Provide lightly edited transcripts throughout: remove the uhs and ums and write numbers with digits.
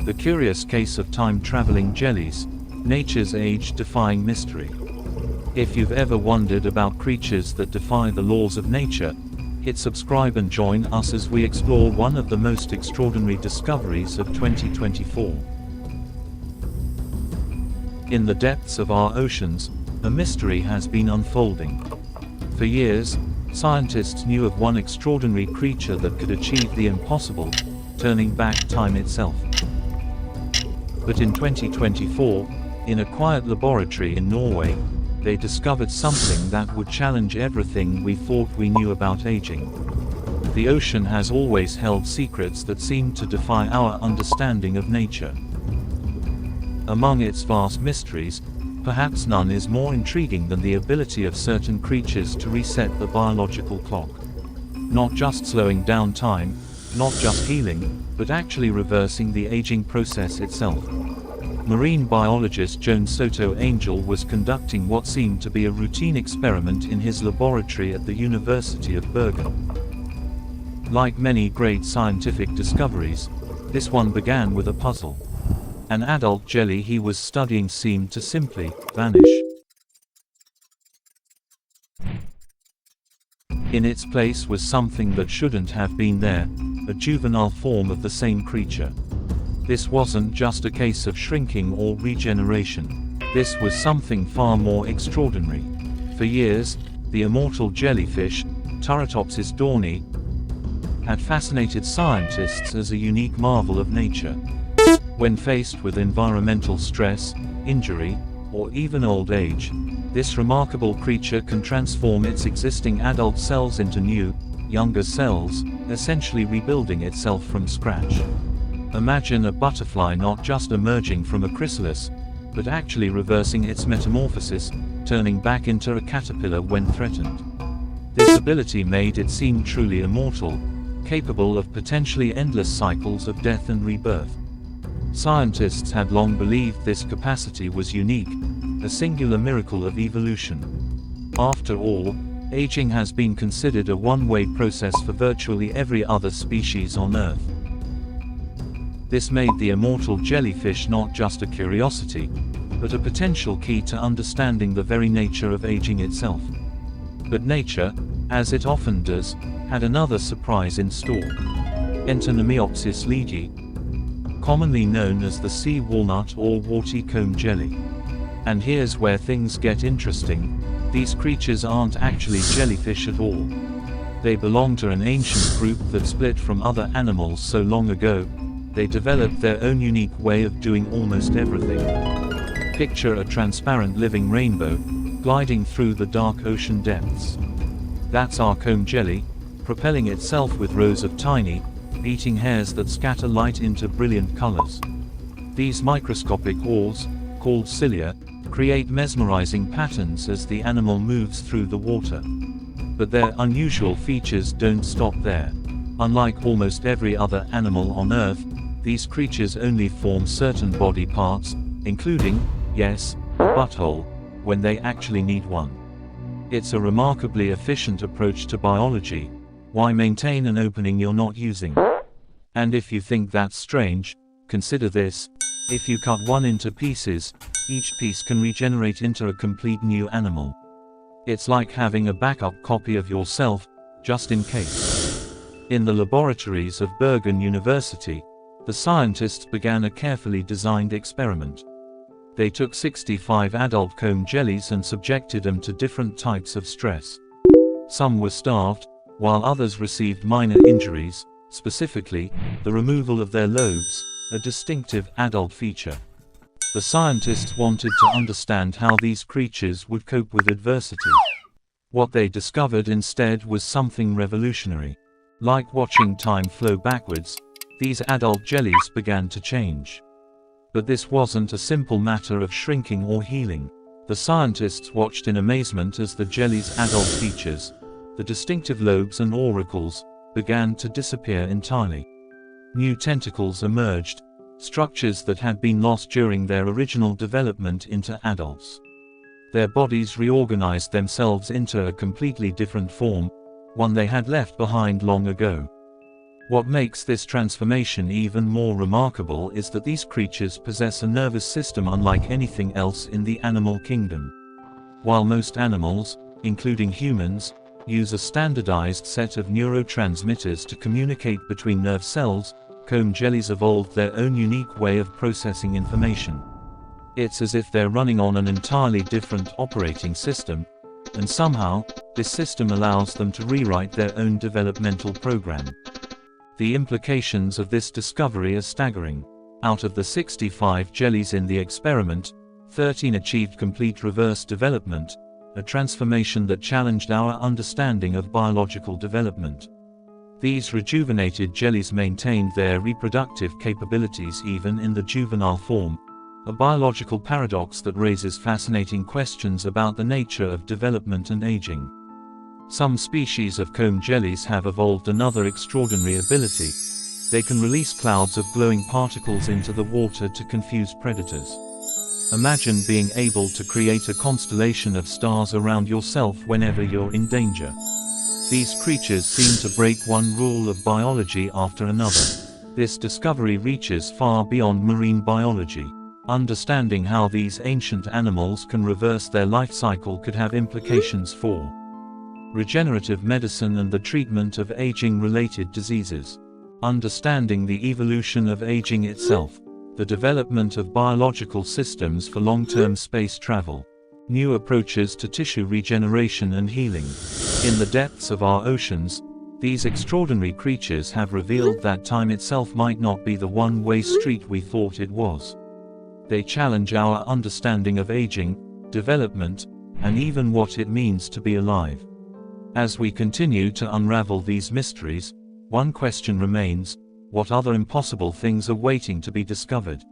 The Curious Case of Time-Traveling Jellies, Nature's Age-Defying Mystery. If you've ever wondered about creatures that defy the laws of nature, hit subscribe and join us as we explore one of the most extraordinary discoveries of 2024. In the depths of our oceans, a mystery has been unfolding. For years, scientists knew of one extraordinary creature that could achieve the impossible, turning back time itself. But in 2024, in a quiet laboratory in Norway, they discovered something that would challenge everything we thought we knew about aging. The ocean has always held secrets that seem to defy our understanding of nature. Among its vast mysteries, perhaps none is more intriguing than the ability of certain creatures to reset the biological clock. Not just slowing down time, not just healing, but actually reversing the aging process itself. Marine biologist Joan Soto Angel was conducting what seemed to be a routine experiment in his laboratory at the University of Bergen. Like many great scientific discoveries, this one began with a puzzle. An adult jelly he was studying seemed to simply vanish. In its place was something that shouldn't have been there, a juvenile form of the same creature. This wasn't just a case of shrinking or regeneration. This was something far more extraordinary. For years, the immortal jellyfish, Turritopsis dohrnii, had fascinated scientists as a unique marvel of nature. When faced with environmental stress, injury, or even old age, this remarkable creature can transform its existing adult cells into new, younger cells, essentially rebuilding itself from scratch. Imagine a butterfly not just emerging from a chrysalis, but actually reversing its metamorphosis, turning back into a caterpillar when threatened. This ability made it seem truly immortal, capable of potentially endless cycles of death and rebirth. Scientists had long believed this capacity was unique, a singular miracle of evolution. After all, aging has been considered a one-way process for virtually every other species on Earth. This made the immortal jellyfish not just a curiosity, but a potential key to understanding the very nature of aging itself. But nature, as it often does, had another surprise in store. Enter Nemeopsis leedii, commonly known as the sea walnut or warty comb jelly. And here's where things get interesting. These creatures aren't actually jellyfish at all. They belong to an ancient group that split from other animals so long ago, they developed their own unique way of doing almost everything. Picture a transparent living rainbow, gliding through the dark ocean depths. That's our comb jelly, propelling itself with rows of tiny, beating hairs that scatter light into brilliant colors. These microscopic oars, called cilia, create mesmerizing patterns as the animal moves through the water. But their unusual features don't stop there. Unlike almost every other animal on Earth, these creatures only form certain body parts, including, yes, a butthole, when they actually need one. It's a remarkably efficient approach to biology. Why maintain an opening you're not using? And if you think that's strange, consider this. If you cut one into pieces, each piece can regenerate into a complete new animal. It's like having a backup copy of yourself, just in case. In the laboratories of Bergen University, the scientists began a carefully designed experiment. They took 65 adult comb jellies and subjected them to different types of stress. Some were starved, while others received minor injuries, specifically, the removal of their lobes, a distinctive adult feature. The scientists wanted to understand how these creatures would cope with adversity. What they discovered instead was something revolutionary. Like watching time flow backwards, these adult jellies began to change. But this wasn't a simple matter of shrinking or healing. The scientists watched in amazement as the jelly's adult features, the distinctive lobes and auricles, began to disappear entirely. New tentacles emerged, structures that had been lost during their original development into adults. Their bodies reorganized themselves into a completely different form, one they had left behind long ago. What makes this transformation even more remarkable is that these creatures possess a nervous system unlike anything else in the animal kingdom. While most animals, including humans, use a standardized set of neurotransmitters to communicate between nerve cells, comb jellies evolved their own unique way of processing information. It's as if they're running on an entirely different operating system, and somehow, this system allows them to rewrite their own developmental program. The implications of this discovery are staggering. Out of the 65 jellies in the experiment, 13 achieved complete reverse development, a transformation that challenged our understanding of biological development. These rejuvenated jellies maintained their reproductive capabilities even in the juvenile form, a biological paradox that raises fascinating questions about the nature of development and aging. Some species of comb jellies have evolved another extraordinary ability. They can release clouds of glowing particles into the water to confuse predators. Imagine being able to create a constellation of stars around yourself whenever you're in danger. These creatures seem to break one rule of biology after another. This discovery reaches far beyond marine biology. Understanding how these ancient animals can reverse their life cycle could have implications for regenerative medicine and the treatment of aging-related diseases. Understanding the evolution of aging itself, the development of biological systems for long-term space travel, new approaches to tissue regeneration and healing. In the depths of our oceans, these extraordinary creatures have revealed that time itself might not be the one-way street we thought it was. They challenge our understanding of aging, development, and even what it means to be alive. As we continue to unravel these mysteries, one question remains: what other impossible things are waiting to be discovered?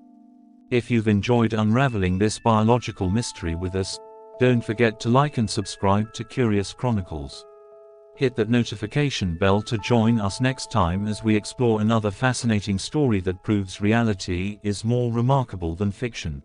If you've enjoyed unraveling this biological mystery with us, don't forget to like and subscribe to Curious Chronicles. Hit that notification bell to join us next time as we explore another fascinating story that proves reality is more remarkable than fiction.